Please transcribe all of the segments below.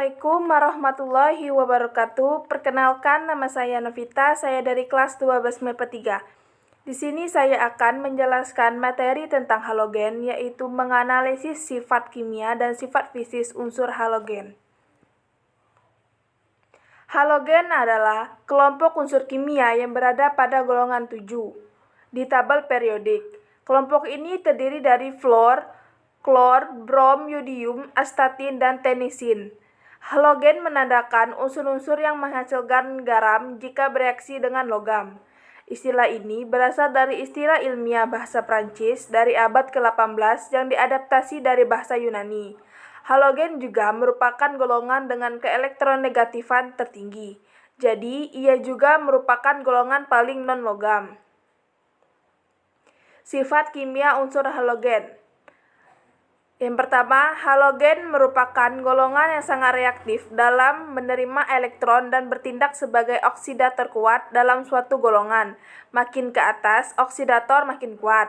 Assalamualaikum warahmatullahi wabarakatuh. Perkenalkan, nama saya Novita, saya dari kelas 12 MIPA 3. Di sini saya akan menjelaskan materi tentang halogen, yaitu menganalisis sifat kimia dan sifat fisik unsur halogen. Halogen adalah kelompok unsur kimia yang berada pada golongan 7 di tabel periodik. Kelompok ini terdiri dari fluor, klor, brom, yodium, astatin, dan tenisin. Halogen menandakan unsur-unsur yang menghasilkan garam jika bereaksi dengan logam. Istilah ini berasal dari istilah ilmiah bahasa Prancis dari abad ke-18 yang diadaptasi dari bahasa Yunani. Halogen juga merupakan golongan dengan keelektronegatifan tertinggi. Jadi, ia juga merupakan golongan paling non-logam. Sifat kimia unsur halogen. Yang pertama, halogen merupakan golongan yang sangat reaktif dalam menerima elektron dan bertindak sebagai oksidator kuat dalam suatu golongan. Makin ke atas, oksidator makin kuat.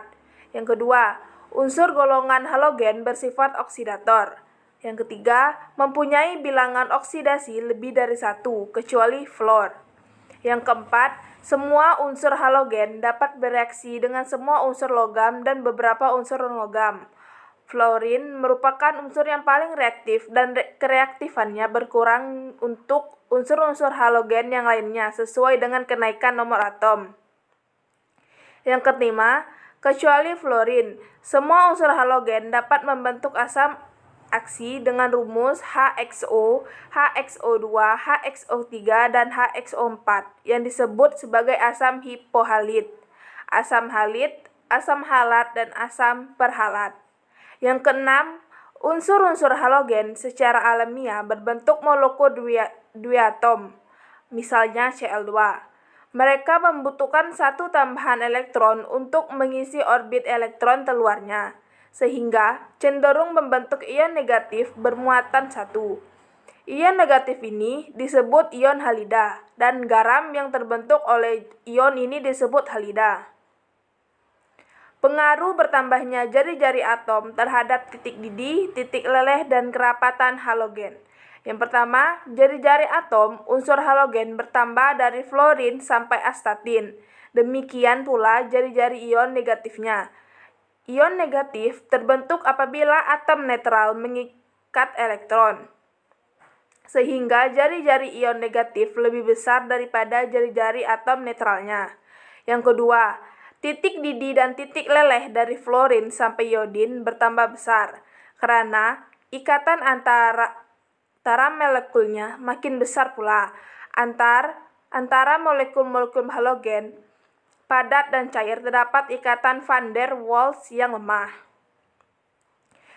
Yang kedua, unsur golongan halogen bersifat oksidator. Yang ketiga, mempunyai bilangan oksidasi lebih dari 1, kecuali fluor. Yang keempat, semua unsur halogen dapat bereaksi dengan semua unsur logam dan beberapa unsur non-logam. Fluorin merupakan unsur yang paling reaktif dan kereaktifannya berkurang untuk unsur-unsur halogen yang lainnya sesuai dengan kenaikan nomor atom. Yang kelima, kecuali fluorin, semua unsur halogen dapat membentuk asam aksi dengan rumus HXO, HXO2, HXO3, dan HXO4 yang disebut sebagai asam hipohalid, asam halid, asam halat, dan asam perhalat. Yang keenam, unsur-unsur halogen secara alamiah berbentuk molekul duatom, misalnya Cl2. Mereka membutuhkan satu tambahan elektron untuk mengisi orbit elektron terluarnya, sehingga cenderung membentuk ion negatif bermuatan 1. Ion negatif ini disebut ion halida, dan garam yang terbentuk oleh ion ini disebut halida. Pengaruh bertambahnya jari-jari atom terhadap titik didih, titik leleh, dan kerapatan halogen. Yang pertama, jari-jari atom unsur halogen bertambah dari fluorin sampai astatin. Demikian pula jari-jari ion negatifnya. Ion negatif terbentuk apabila atom netral mengikat elektron, sehingga jari-jari ion negatif lebih besar daripada jari-jari atom netralnya. Yang kedua, titik didih dan titik leleh dari fluorin sampai iodin bertambah besar, karena ikatan antara molekulnya makin besar pula. Antara molekul-molekul halogen padat dan cair terdapat ikatan van der Waals yang lemah.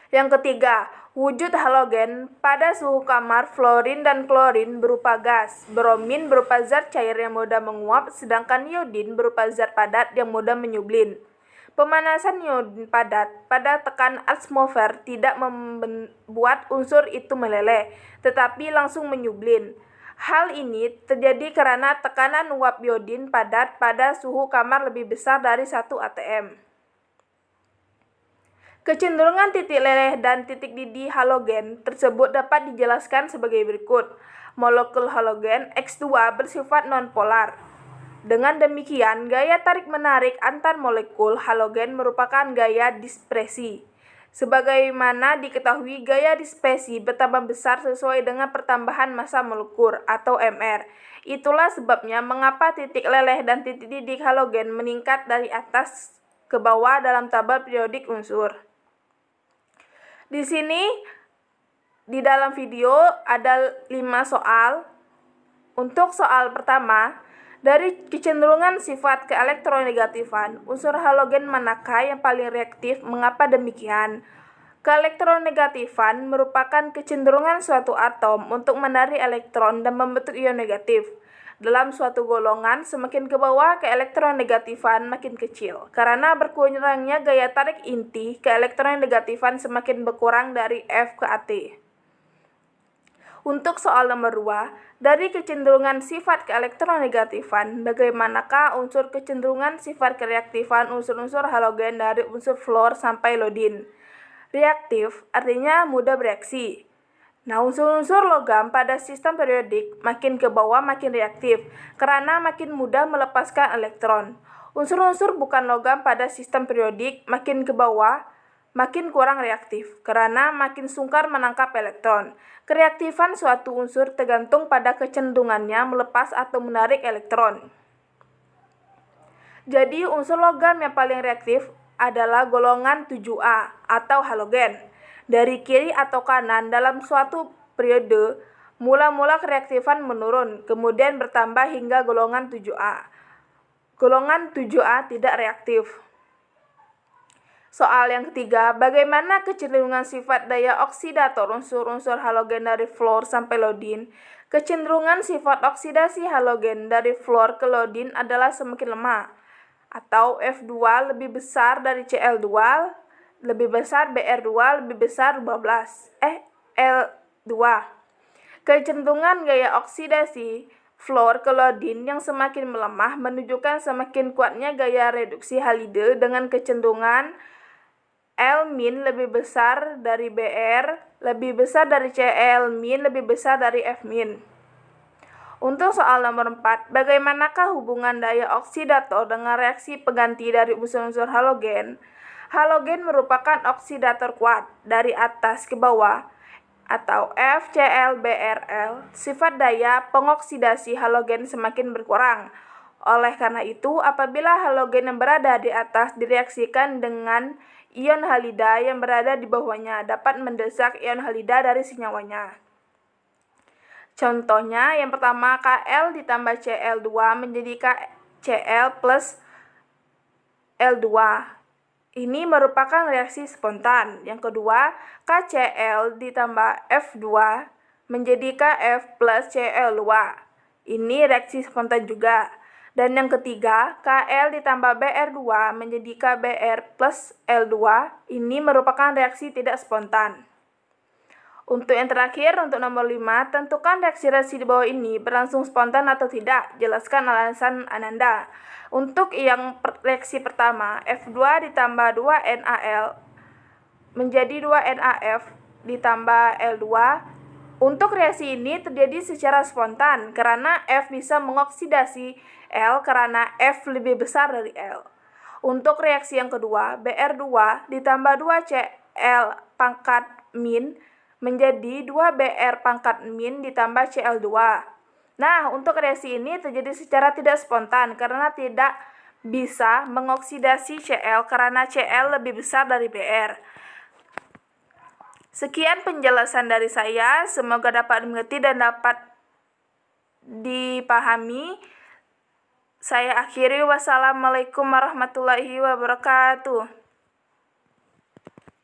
Yang ketiga, wujud halogen pada suhu kamar fluorin dan klorin berupa gas, bromin berupa zat cair yang mudah menguap, sedangkan iodin berupa zat padat yang mudah menyublin. Pemanasan iodin padat pada tekanan atmosfer tidak membuat unsur itu meleleh, tetapi langsung menyublin. Hal ini terjadi karena tekanan uap iodin padat pada suhu kamar lebih besar dari 1 atm. Kecenderungan titik leleh dan titik didih halogen tersebut dapat dijelaskan sebagai berikut. Molekul halogen X2 bersifat nonpolar. Dengan demikian, gaya tarik-menarik antar molekul halogen merupakan gaya dispersi. Sebagaimana diketahui, gaya dispersi bertambah besar sesuai dengan pertambahan massa molekul atau Mr. Itulah sebabnya mengapa titik leleh dan titik didih halogen meningkat dari atas ke bawah dalam tabel periodik unsur. Di sini, di dalam video ada 5 soal. Untuk soal pertama, dari kecenderungan sifat keelektronegatifan, unsur halogen manakah yang paling reaktif? Mengapa demikian? Keelektronegatifan merupakan kecenderungan suatu atom untuk menarik elektron dan membentuk ion negatif. Dalam suatu golongan, semakin ke bawah keelektronegatifan makin kecil. Karena berkurangnya gaya tarik inti, keelektronegatifan semakin berkurang dari F ke AT. Untuk soal nomor 2, dari kecenderungan sifat keelektronegatifan, bagaimanakah unsur kecenderungan sifat kereaktifan unsur-unsur halogen dari unsur fluor sampai iodin? Reaktif artinya mudah bereaksi. Nah, unsur-unsur logam pada sistem periodik makin ke bawah makin reaktif, karena makin mudah melepaskan elektron. Unsur-unsur bukan logam pada sistem periodik makin ke bawah makin kurang reaktif, karena makin sungkar menangkap elektron. Kereaktifan suatu unsur tergantung pada kecenderungannya melepas atau menarik elektron. Jadi, unsur logam yang paling reaktif adalah golongan 7A atau halogen. Dari kiri atau kanan dalam suatu periode, mula-mula kereaktifan menurun, kemudian bertambah hingga golongan 7A. Golongan 7A tidak reaktif. Soal yang ketiga, bagaimana kecenderungan sifat daya oksidator unsur-unsur halogen dari fluor sampai iodin? Kecenderungan sifat oksidasi halogen dari fluor ke iodin adalah semakin lemah, atau F2 lebih besar dari Cl2, lebih besar Br2, lebih besar L2. Kecenderungan gaya oksidasi fluor ke iodin yang semakin melemah menunjukkan semakin kuatnya gaya reduksi halide dengan kecenderungan L- lebih besar dari Br, lebih besar dari Cl-, lebih besar dari F-. Untuk soal nomor 4, bagaimanakah hubungan daya oksidator dengan reaksi pengganti dari unsur-unsur halogen? Halogen merupakan oksidator kuat dari atas ke bawah, atau FCl-BrL. Sifat daya pengoksidasi halogen semakin berkurang. Oleh karena itu, apabila halogen yang berada di atas direaksikan dengan ion halida yang berada di bawahnya, dapat mendesak ion halida dari senyawanya. Contohnya, yang pertama, Kl ditambah Cl2 menjadi KCl plus L2. Ini merupakan reaksi spontan. Yang kedua, KCl ditambah F2 menjadi Kf plus Cl2. Ini reaksi spontan juga. Dan yang ketiga, Kl ditambah Br2 menjadi Kbr plus L2. Ini merupakan reaksi tidak spontan. Untuk yang terakhir, untuk nomor 5, tentukan reaksi-reaksi di bawah ini berlangsung spontan atau tidak. Jelaskan alasan Ananda. Untuk yang reaksi pertama, F2 ditambah 2NaL menjadi 2NaF ditambah L2. Untuk reaksi ini terjadi secara spontan karena F bisa mengoksidasi L karena F lebih besar dari L. Untuk reaksi yang kedua, Br2 ditambah 2Cl pangkat min menjadi 2Br pangkat min ditambah Cl2. Nah, untuk reaksi ini terjadi secara tidak spontan karena tidak bisa mengoksidasi Cl karena Cl lebih besar dari Br. Sekian penjelasan dari saya, semoga dapat dimengerti dan dapat dipahami. Saya akhiri, wassalamualaikum warahmatullahi wabarakatuh.